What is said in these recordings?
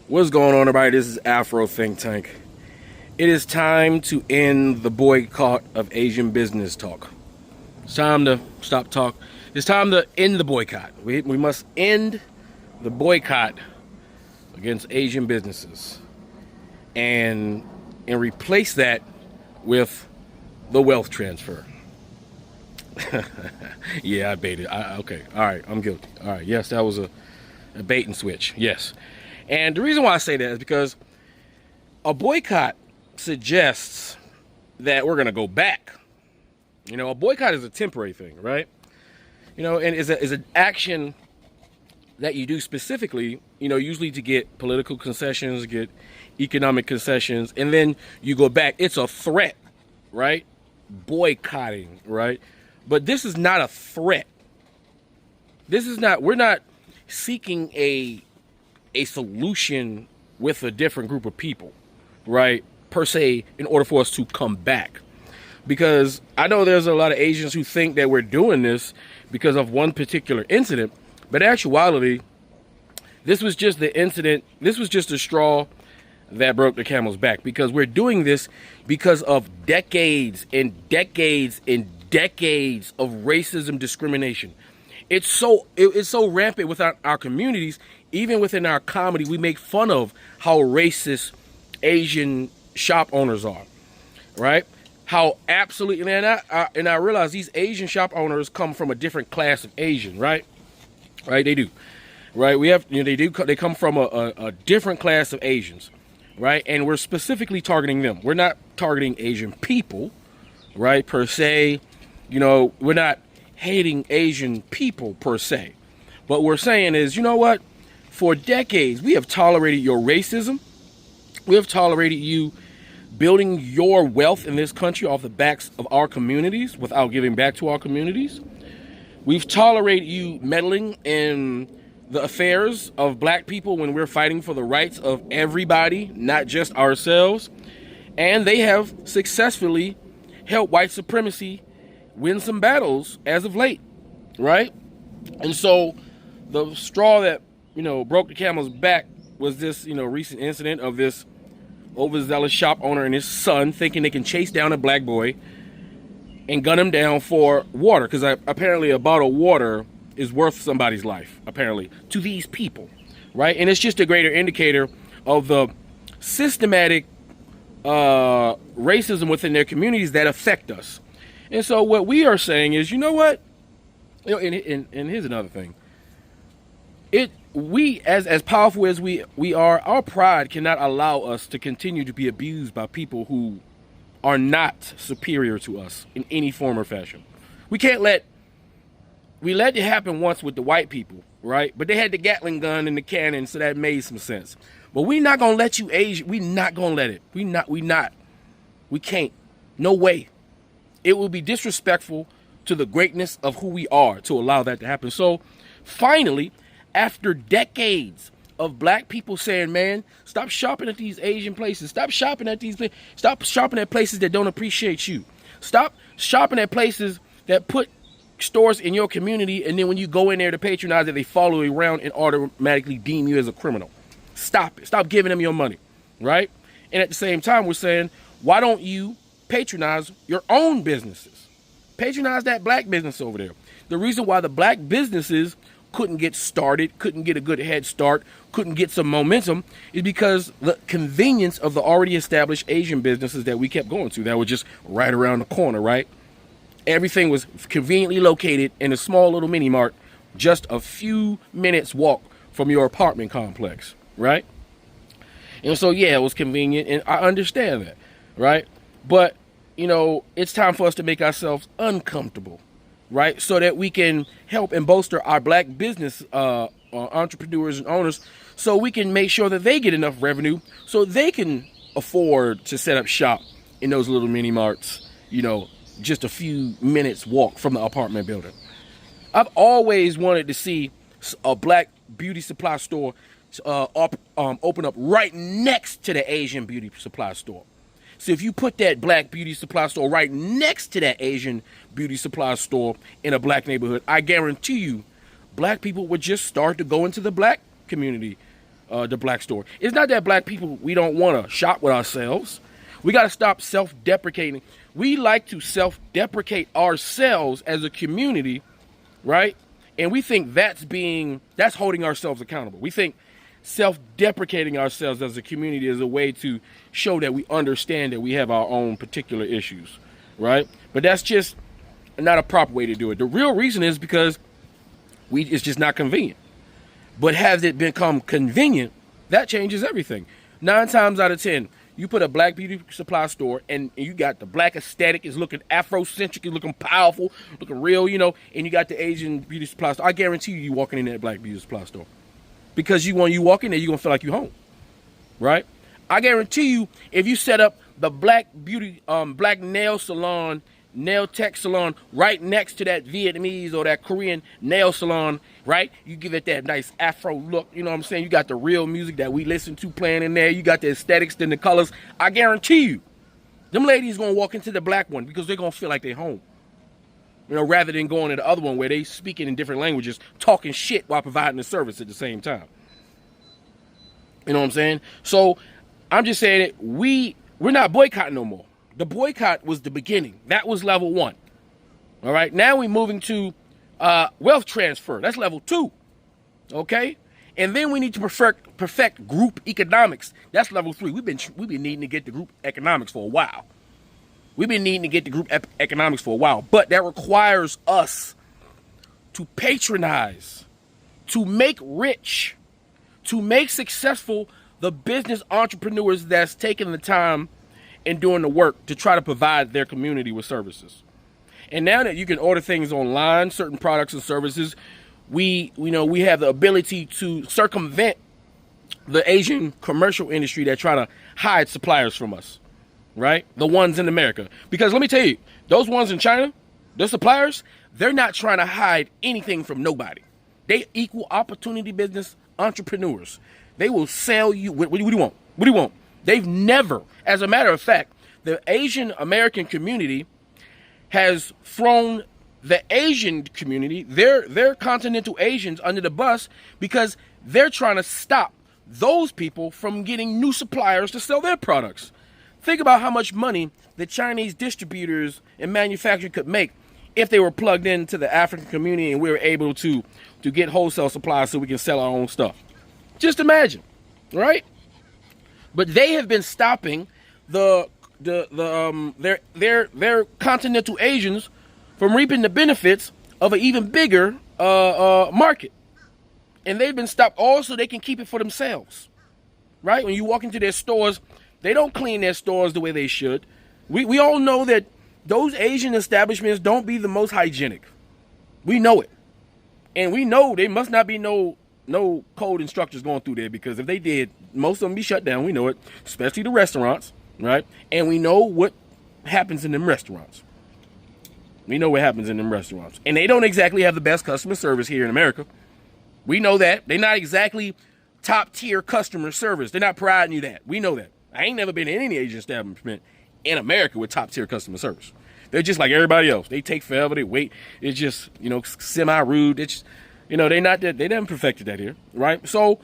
What's going on, everybody? This is Afro Think Tank. It is time to end the boycott of Asian business talk. It's time to stop talk. It's time to end the boycott. We must end the boycott against Asian businesses and replace that with the wealth transfer. Yeah, I baited. Okay, all right, I'm guilty. All right, yes, that was a bait and switch. Yes. And the reason why I say that is because a boycott suggests that we're going to go back. You know, a boycott is a temporary thing, right? You know, and is an action that you do specifically, you know, usually to get political concessions, get economic concessions, and then you go back. It's a threat, right? Boycotting, right? But this is not a threat. We're not seeking a solution with a different group of people, right, per se, in order for us to come back. Because I know there's a lot of Asians who think that we're doing this because of one particular incident, but in actuality, this was just the incident, this was just the straw that broke the camel's back, because we're doing this because of decades and decades and decades of racism discrimination. It's so rampant within our communities. Even within our comedy, we make fun of how racist Asian shop owners are, right? How absolutely, and I realize these Asian shop owners come from a different class of Asian, right? Right, they do, right? We have, you know, they come from a different class of Asians, right? And we're specifically targeting them. We're not targeting Asian people, right? Per se, you know, we're not hating Asian people per se. What we're saying is, you know what? For decades, we have tolerated your racism. We have tolerated you building your wealth in this country off the backs of our communities without giving back to our communities. We've tolerated you meddling in the affairs of black people when we're fighting for the rights of everybody, not just ourselves. And they have successfully helped white supremacy win some battles as of late, right? And so the straw that, you know, broke the camel's back was this, you know, recent incident of this overzealous shop owner and his son thinking they can chase down a black boy and gun him down for water, because apparently a bottle of water is worth somebody's life, apparently, to these people, right? And it's just a greater indicator of the systematic racism within their communities that affect us. And so what we are saying is, you know what? You know, and here's another thing. We, as powerful as we are, our pride cannot allow us to continue to be abused by people who are not superior to us in any form or fashion. We let it happen once with the white people, right? But they had the Gatling gun and the cannon, so that made some sense. But we're not gonna let you Asian. We're not gonna let it. We can't. No way. It will be disrespectful to the greatness of who we are to allow that to happen. So finally, after decades of black people saying, man, stop shopping at these Asian places. Stop shopping at these places. Stop shopping at places that don't appreciate you. Stop shopping at places that put stores in your community, and then when you go in there to patronize it, they follow you around and automatically deem you as a criminal. Stop it. Stop giving them your money, right? And at the same time, we're saying, why don't you patronize your own businesses? Patronize that black business over there. The reason why the black businesses couldn't get started, couldn't get a good head start, couldn't get some momentum is because the convenience of the already established Asian businesses that we kept going to that were just right around the corner, right? Everything was conveniently located in a small little mini mart, just a few minutes walk from your apartment complex, right? And so, yeah, it was convenient, and I understand that, right? But, you know, it's time for us to make ourselves uncomfortable, right? So that we can help and bolster our black business entrepreneurs and owners, so we can make sure that they get enough revenue so they can afford to set up shop in those little mini marts, you know, just a few minutes walk from the apartment building. I've always wanted to see a black beauty supply store open up right next to the Asian beauty supply store. So if you put that black beauty supply store right next to that Asian beauty supply store in a black neighborhood, I guarantee you, black people would just start to go into the black community the black store. It's not that black people, we don't want to shop with ourselves. We got to stop self-deprecating. We like to self-deprecate ourselves as a community, right? And we think that's holding ourselves accountable. We think self-deprecating ourselves as a community is a way to show that we understand that we have our own particular issues, right? But that's just not a proper way to do it. The real reason is because it's just not convenient. But has it become convenient? That changes everything. 9 times out of 10, you put a black beauty supply store and you got the black aesthetic, is looking Afrocentric, is looking powerful, looking real, and you got the Asian beauty supply store. I guarantee you walking in that black beauty supply store. Because when you walk in there, you're going to feel like you're home, right? I guarantee you, if you set up the black beauty, black nail salon, nail tech salon right next to that Vietnamese or that Korean nail salon, right? You give it that nice Afro look, you know what I'm saying? You got the real music that we listen to playing in there. You got the aesthetics, then the colors. I guarantee you, them ladies going to walk into the black one because they're going to feel like they're home. Rather than going to the other one where they speaking in different languages, talking shit while providing the service at the same time. You know what I'm saying? So I'm just saying that we're not boycotting no more. The boycott was the beginning. That was level 1. All right. Now we're moving to wealth transfer. That's level 2. Okay. And then we need to perfect group economics. That's level 3. We've been needing to get the group economics for a while. We've been needing to get the group economics for a while. But that requires us to patronize, to make rich, to make successful the business entrepreneurs that's taking the time and doing the work to try to provide their community with services. And now that you can order things online, certain products and services, we have the ability to circumvent the Asian commercial industry that try to hide suppliers from us, right? The ones in America. Because let me tell you, those ones in China, the suppliers, they're not trying to hide anything from nobody. They equal opportunity business entrepreneurs. They will sell you. What do you want? What do you want? They've never, as a matter of fact, the Asian American community has thrown the Asian community, their continental Asians, under the bus because they're trying to stop those people from getting new suppliers to sell their products. Think about how much money the Chinese distributors and manufacturers could make if they were plugged into the African community and we were able to get wholesale supplies so we can sell our own stuff. Just imagine, right? But they have been stopping their continental Asians from reaping the benefits of an even bigger market. And they've been stopped all so they can keep it for themselves, right? When you walk into their stores, they don't clean their stores the way they should. We all know that those Asian establishments don't be the most hygienic. We know it. And we know they must not be no code instructors going through there, because if they did, most of them be shut down. We know it, especially the restaurants, right? And we know what happens in them restaurants. We know what happens in them restaurants. And they don't exactly have the best customer service here in America. We know that. They're not exactly top tier customer service. They're not providing you that. We know that. I ain't never been in any Asian establishment in America with top tier customer service. They're just like everybody else. They take forever. They wait. It's just, semi-rude. It's, they haven't perfected that here, right? So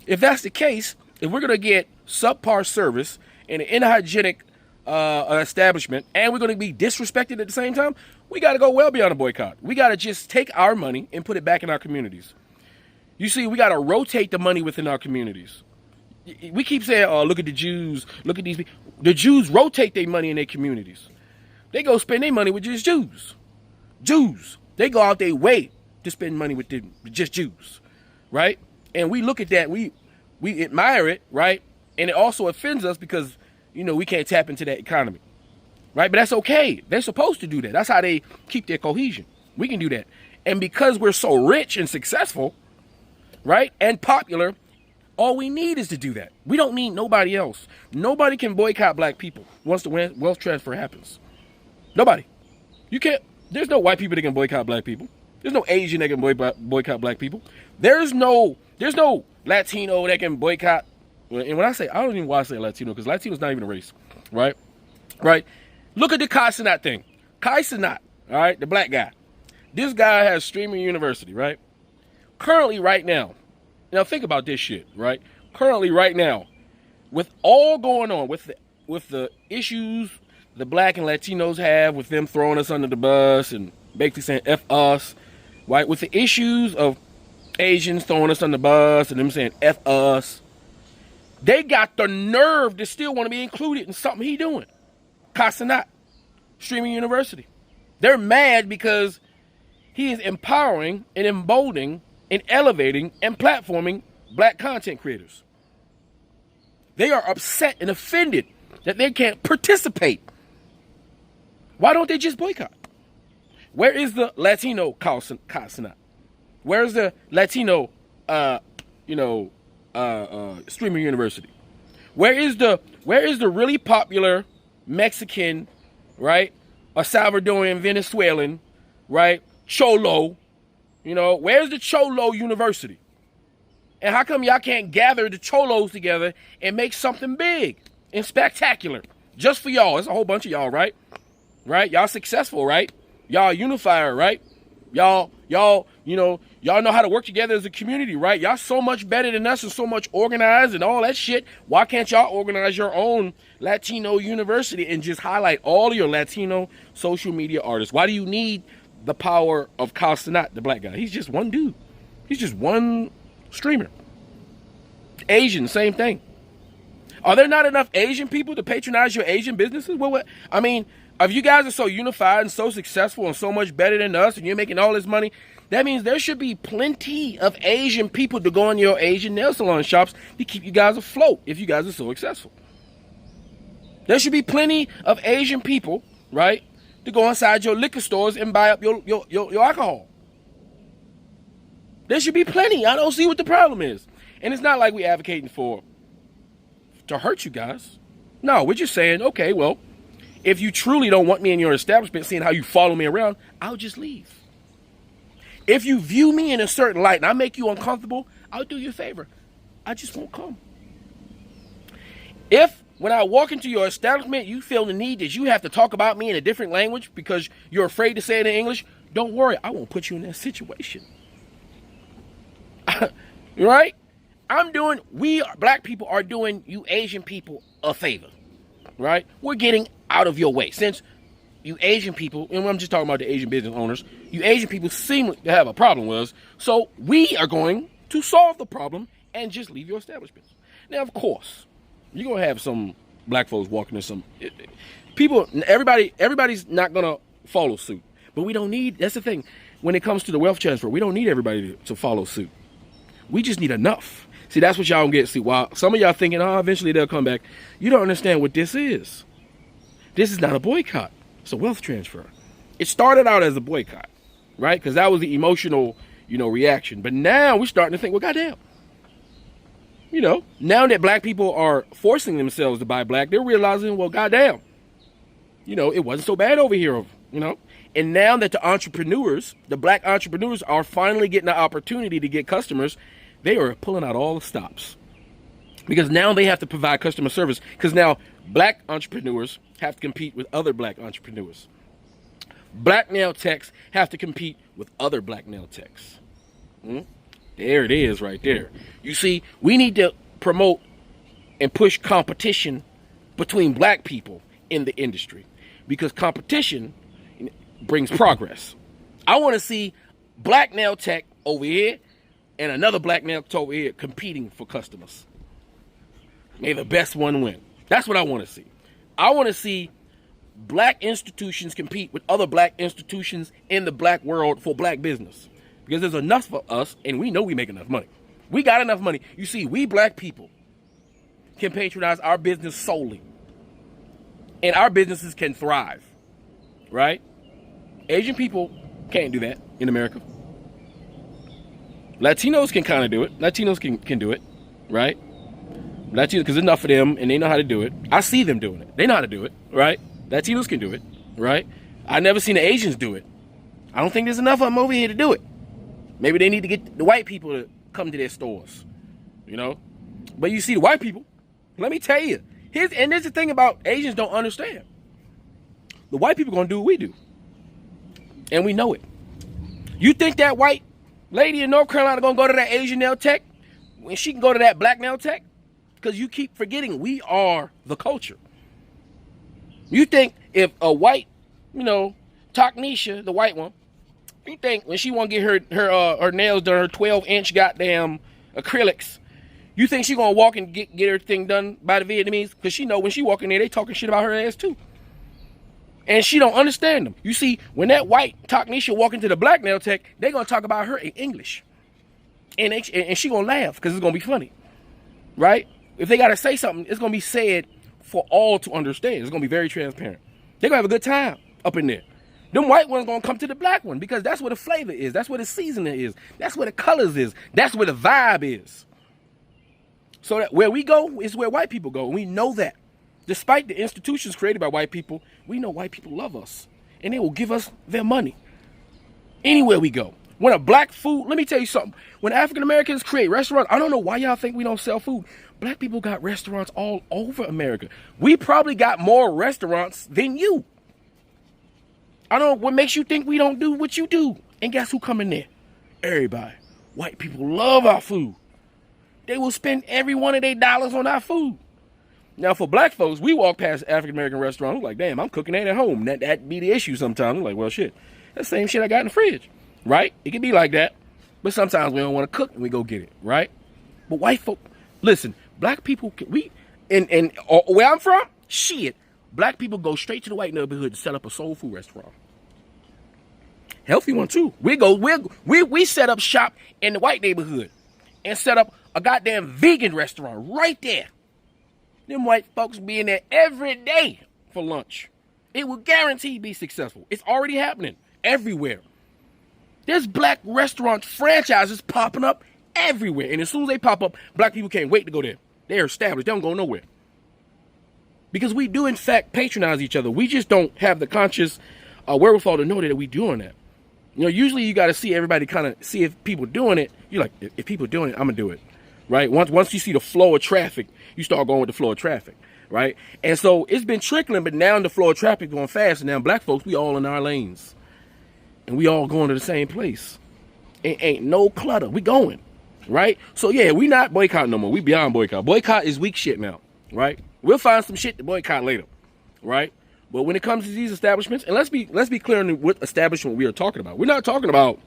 if that's the case, if we're going to get subpar service in an unhygienic establishment, and we're going to be disrespected at the same time, we got to go well beyond a boycott. We got to just take our money and put it back in our communities. You see, we got to rotate the money within our communities. We keep saying, oh, look at the Jews, look at these people. The Jews rotate their money in their communities. They go spend their money with just Jews. Jews. They go out their way to spend money with just Jews, right? And we look at that, we admire it, right? And it also offends us because, we can't tap into that economy, right? But that's okay. They're supposed to do that. That's how they keep their cohesion. We can do that. And because we're so rich and successful, right, and popular, all we need is to do that. We don't need nobody else. Nobody can boycott black people once the wealth transfer happens. Nobody. You can't. There's no white people that can boycott black people. There's no Asian that can boycott black people. There's no Latino that can boycott. And when I don't even want to say Latino, because Latino's not even a race, right? Right? Look at the Kai Cenat thing. Kai Cenat, all right, the black guy. This guy has streaming university, right? Currently, right now think about this shit, right? currently right now, with all going on, with the issues the black and Latinos have with them throwing us under the bus and basically saying F us, right? With the issues of Asians throwing us under the bus and them saying F us, they got the nerve to still want to be included in something he doing. Casanat, Streaming University. They're mad because he is empowering and emboldening and elevating and platforming black content creators. They are upset and offended that they can't participate. Why don't they just boycott? Where is the Latino Casanat? Where is the Latino, Streaming University? Where is the really popular Mexican, right, or Salvadorian, Venezuelan, right, Cholo? Where's the Cholo University? And how come y'all can't gather the Cholos together and make something big and spectacular just for y'all? It's a whole bunch of y'all, right? Right? Y'all successful, right? Y'all unifier, right? Y'all know how to work together as a community, right? Y'all so much better than us and so much organized and all that shit. Why can't y'all organize your own Latino university and just highlight all of your Latino social media artists? Why do you need the power of Casanat, the black guy? He's just one dude. He's just one streamer. Asian, same thing. Are there not enough Asian people to patronize your Asian businesses? I mean, if you guys are so unified and so successful and so much better than us and you're making all this money, that means there should be plenty of Asian people to go in your Asian nail salon shops to keep you guys afloat if you guys are so successful. There should be plenty of Asian people, right, to go inside your liquor stores and buy up your alcohol. There should be plenty. I don't see what the problem is. And it's not like we're advocating to hurt you guys. No, we're just saying, okay, well, if you truly don't want me in your establishment, seeing how you follow me around, I'll just leave. If you view me in a certain light and I make you uncomfortable, I'll do you a favor. I just won't come. If when I walk into your establishment, you feel the need that you have to talk about me in a different language because you're afraid to say it in English, don't worry, I won't put you in that situation. Right? Black people are doing you Asian people a favor. Right? We're getting out of your way. Since you Asian people, and I'm just talking about the Asian business owners, you Asian people seem to have a problem with us, so we are going to solve the problem and just leave your establishments. Now, of course, you're going to have some black folks walking in some people. Everybody's not going to follow suit, but we don't need, that's the thing, when it comes to the wealth transfer, we don't need everybody to follow suit. We just need enough. See, that's what y'all don't get. See, while some of y'all thinking, eventually they'll come back, you don't understand what this is. This is not a boycott. It's a wealth transfer. It started out as a boycott, right? Because that was the emotional, reaction. But now we're starting to think, well, goddamn. Now that black people are forcing themselves to buy black, they're realizing, well, goddamn. It wasn't so bad over here, And now that the black entrepreneurs are finally getting the opportunity to get customers, they are pulling out all the stops. Because now they have to provide customer service. Because now black entrepreneurs have to compete with other black entrepreneurs. Black nail techs have to compete with other black nail techs. There it is right there. You see, we need to promote and push competition between black people in the industry. Because competition brings progress. I want to see black nail tech over here and another black nail tech over here competing for customers. May the best one win. That's what I want to see. I want to see black institutions compete with other black institutions in the black world for black business. Because there's enough for us, and we know we make enough money. We got enough money. You see, we black people can patronize our business solely. And our businesses can thrive. Right? Asian people can't do that in America. Latinos can kind of do it. Latinos can do it, right? Latinos, because there's enough of them, and they know how to do it. I see them doing it. They know how to do it, right? Latinos can do it, right? I've never seen the Asians do it. I don't think there's enough of them over here to do it. Maybe they need to get the white people to come to their stores, But you see, the white people, let me tell you, and there's the thing about Asians don't understand. The white people going to do what we do. And we know it. You think that white lady in North Carolina going to go to that Asian nail tech when she can go to that black nail tech? because you keep forgetting we are the culture. You think if a white, Taknisha, the white one, you think when she want to get her nails done, her 12-inch goddamn acrylics, you think she gonna walk and get her thing done by the Vietnamese? Because she know when she walk in there, they talking shit about her ass too. And she don't understand them. You see, when that white Taknisha walk into the black nail tech, they gonna talk about her in English. And she gonna laugh because it's gonna be funny. Right? If they gotta say something, it's gonna be said for all to understand. It's gonna be very transparent. They're gonna have a good time up in there. Them white ones gonna come to the black one because that's where the flavor is. That's where the seasoning is. That's where the colors is. That's where the vibe is. So that where we go is where white people go. And we know that. Despite the institutions created by white people, we know white people love us. And they will give us their money. Anywhere we go. When a black food, let me tell you something. When African Americans create restaurants, I don't know why y'all think we don't sell food. Black people got restaurants all over America. We probably got more restaurants than you. I don't know what makes you think we don't do what you do. And guess who come in there? Everybody. White people love our food. They will spend every one of their dollars on our food. Now, for black folks, we walk past African-American restaurants, we're like, damn, I'm cooking that at home. That be the issue sometimes. We're like, well, shit, that's the same shit I got in the fridge, right? It can be like that. But sometimes we don't want to cook and we go get it, right? But white folk, listen, black people, and where I'm from, shit, black people go straight to the white neighborhood and set up a soul food restaurant. Healthy one, too. We set up shop in the white neighborhood and set up a goddamn vegan restaurant right there. Them white folks be in there every day for lunch. It will guarantee be successful. It's already happening everywhere. There's black restaurant franchises popping up everywhere. And as soon as they pop up, black people can't wait to go there. They're established. They don't go nowhere. Because we do, in fact, patronize each other. We just don't have the conscious wherewithal to know that we're doing that. Usually you got to see everybody kind of see if people doing it. You're like, if people doing it, I'm going to do it. Right? Once you see the flow of traffic, you start going with the flow of traffic, right? And so it's been trickling, but now the flow of traffic going fast, and now black folks, we all in our lanes. And we all going to the same place. Ain't no clutter. We going, right? So yeah, we not boycotting no more. We beyond boycott. Boycott is weak shit now, right? We'll find some shit to boycott later, right? But when it comes to these establishments, and let's be clear on what establishment we are talking about. We're not talking about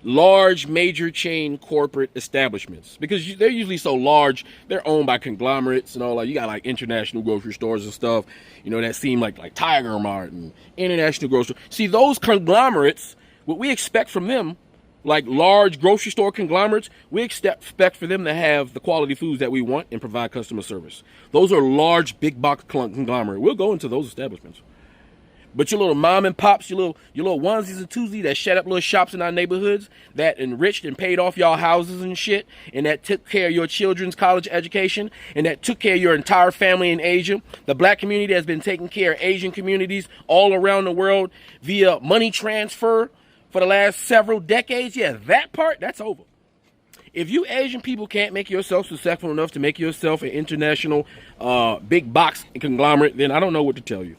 large major chain corporate establishments, because they're usually so large, they're owned by conglomerates and all that. You got like international grocery stores and stuff, that seem like Tiger Mart and international grocery. See, those conglomerates, what we expect from them, like large grocery store conglomerates, we expect for them to have the quality foods that we want and provide customer service. Those are large big box conglomerate. We'll go into those establishments. But your little mom and pops, your little onesies and twosies that shut up little shops in our neighborhoods that enriched and paid off y'all houses and shit, and that took care of your children's college education, and that took care of your entire family in Asia. The black community has been taking care of Asian communities all around the world via money transfer for the last several decades. Yeah, that part, that's over. If you Asian people can't make yourself successful enough to make yourself an international big box conglomerate, then I don't know what to tell you.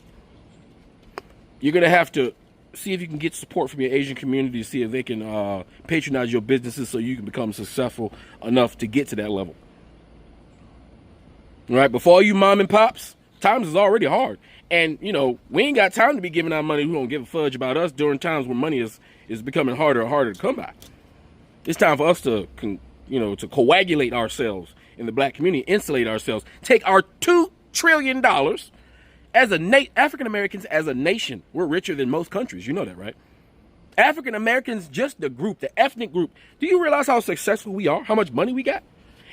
You're going to have to see if you can get support from your Asian community to see if they can patronize your businesses so you can become successful enough to get to that level. All right, but for all you mom and pops, times is already hard. And, we ain't got time to be giving out money who don't give a fudge about us during times when money is becoming harder and harder to come by. It's time for us to, to coagulate ourselves in the black community, insulate ourselves, take our $2 trillion. As African Americans as a nation, we're richer than most countries. You know that, right? African Americans, just the group, the ethnic group. Do you realize how successful we are? How much money we got?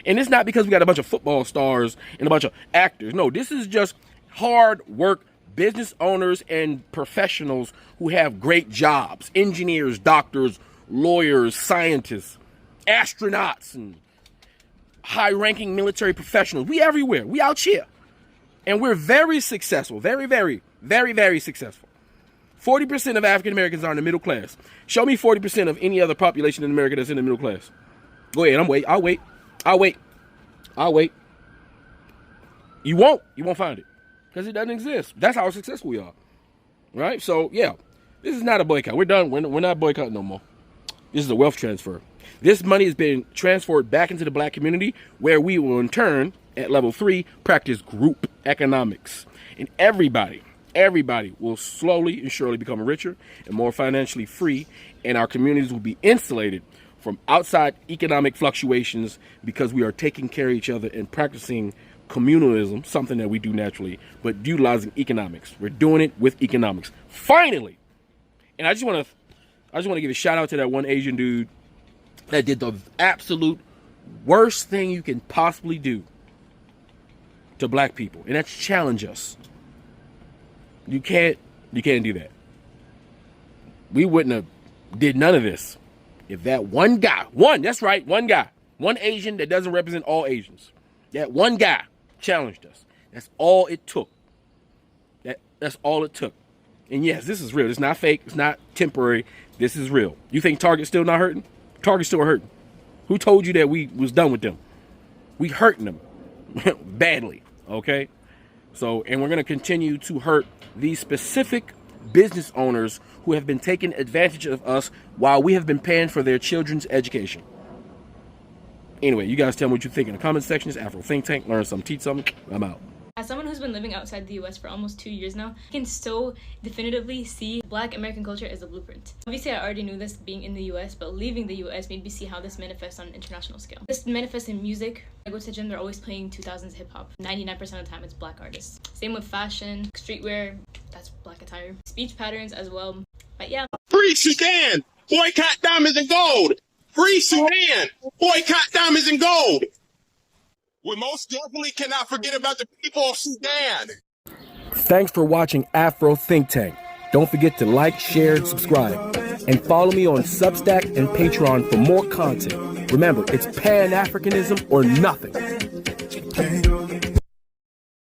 And it's not because we got a bunch of football stars and a bunch of actors. No, this is just hard work business owners and professionals who have great jobs. Engineers, doctors, lawyers, scientists, astronauts, and high-ranking military professionals. We everywhere. We out here. And we're very successful. Very, very, very, very successful. 40% of African Americans are in the middle class. Show me 40% of any other population in America that's in the middle class. Go ahead. I'll wait. You won't find it. Because it doesn't exist. That's how successful we are. Right? So, yeah. This is not a boycott. We're done. We're not boycotting no more. This is a wealth transfer. This money is being transferred back into the black community, where we will in turn, at level 3, practice group economics. And everybody will slowly and surely become richer and more financially free, and our communities will be insulated from outside economic fluctuations because we are taking care of each other and practicing communalism, something that we do naturally, but utilizing economics. We're doing it with economics. Finally! And I just want to give a shout out to that one Asian dude that did the absolute worst thing you can possibly do to black people, and that's challenge us. You can't do that. We wouldn't have did none of this if that one guy, one Asian that doesn't represent all Asians, that one guy challenged us. That's all it took. That's all it took. And yes, this is real. It's not fake. It's not temporary. This is real. You think Target's still not hurting? Target's still hurting. Who told you that we was done with them? We hurting them badly, okay? So, and we're going to continue to hurt these specific business owners who have been taking advantage of us while we have been paying for their children's education. Anyway, you guys tell me what you think in the comment section. It's Afro Think Tank. Learn something, teach something. I'm out. As someone who's been living outside the US for almost 2 years now, I can so definitively see Black American culture as a blueprint. Obviously, I already knew this being in the US, but leaving the US made me see how this manifests on an international scale. This manifests in music. I go to the gym, they're always playing 2000s hip-hop. 99% of the time, it's Black artists. Same with fashion, streetwear, that's Black attire. Speech patterns as well, but yeah. Free Sudan! Boycott diamonds and gold! Free Sudan! Boycott diamonds and gold! We most definitely cannot forget about the people of Sudan. Thanks for watching Afro Think Tank. Don't forget to like, share, and subscribe. And follow me on Substack and Patreon for more content. Remember, it's Pan-Africanism or nothing.